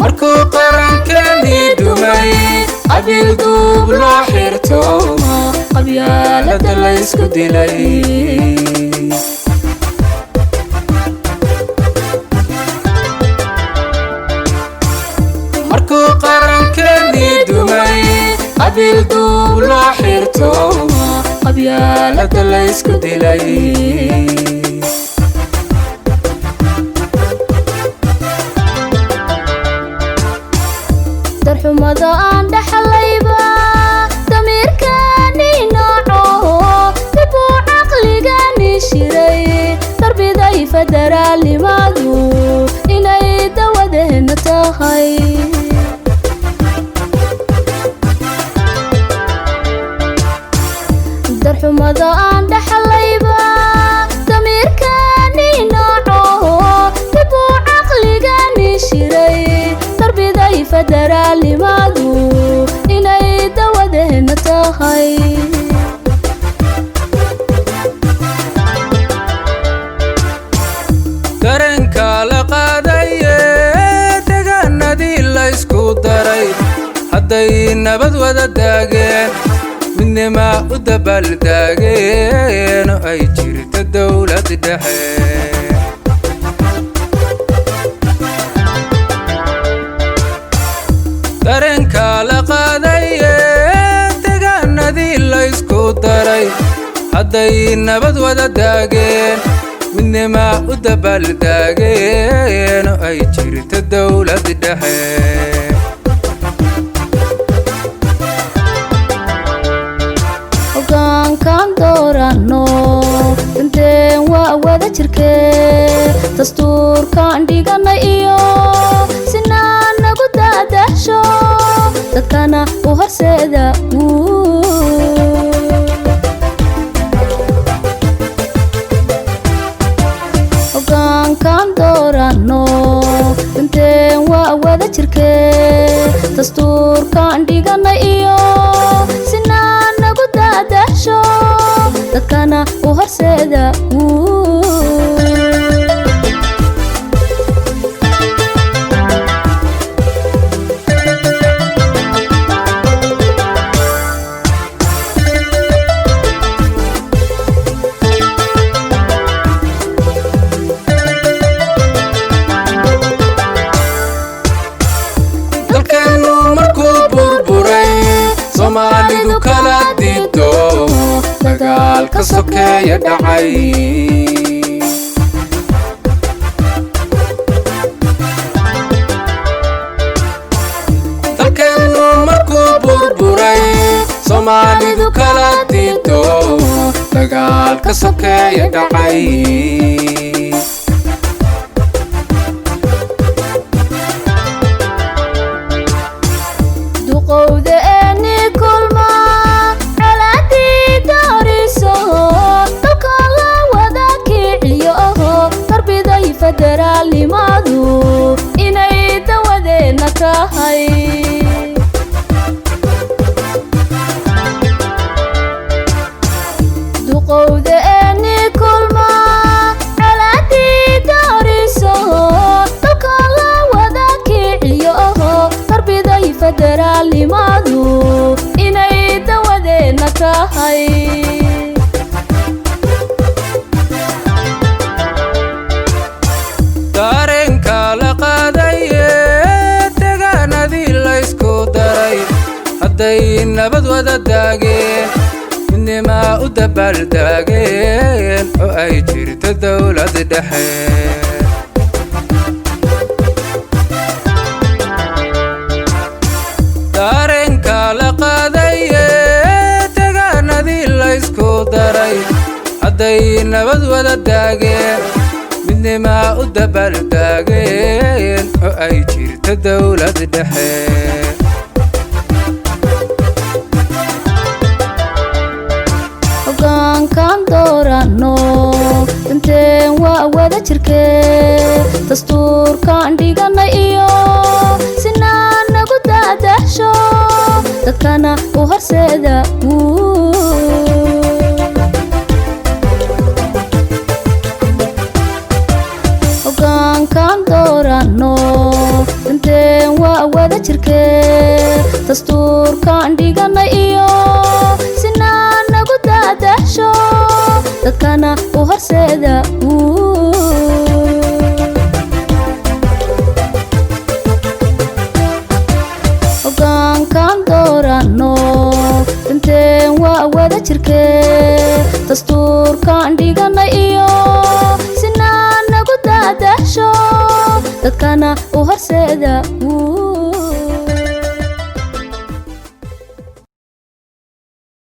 markuu qarankeeni dhumay qabiil duub loo xirto qabyaalada la isku dilay markuu qarankeeni dhumay qabiil duub loo xirto qabyaalada la isku dilay darxumada aan dhaxlayba damiirkaani nooco dib uu caqligaani shiray darbiday federaalnimadu inay dawadeena tahay darxumada aan dhaxlayba damiirkaani nooco dib uu caqligaani shiray darbiday federaalnimadu inay dawadeena tahay dareenka la qaadaye deegaanadii la isku daray hadday nabad wada daageen midnima u dabaaldaageen oo ay jirto dawlad dhexe dareenka la qaadaye deegaanadii la isku daray hadday nabad wada daageen midnima u dabaaldaageen oo ay jirto dawlad dhexe hoggaankaan doorano danteen waa wada jirkee dastuurkaan dhiganay iyo sinaan nagu daadasho dadkana u horseeda hoggaankaan doorano danteen waa wada jirkee dastuurkaan dhiganay iyo sinaan nagu daadasho dadkana u horseeda dalkeenu markuu burburay soomaalidu kala diido dagaalka sokeeya dhacay dalkeenu markuu burburay soomaalidu kala diido dagaalka sokeeya dhacay duqowda eeni kulma colaadii dooriso dalka la wada kiciyo darbiday federaalnimadu inay dawadeena tahay duqowda eeni kulma colaadii dooriso dalka la wada kiciyo darbiday federaalnimadu inay dawadeena tahay dareenka la qaadaye deegaanadii la isku daray hadday nabad wada daageen midnima u dabaaldaageen oo ay jirto dawlad dhexe dareenka la qaadaye deegaanadii la isku daray hadday nabad wada daageen midnima u dabaaldaageen oo ay jirto dawlad dhexe hoggaankaan doorano danteen waa wada jirkee dastuurkaan dhiganay iyo sinaan nagu daadasho dadkana u horseeda hoggaankaan doorano danteen jirke dastuurkaan dhiganay iyo sinaan nagu daadasho dadkana u horseeda hoggaankaan doorano danteen waa wada jirke dastuurkaan dhiganay iyo sinaan nagu daadasho dadkana u horseeda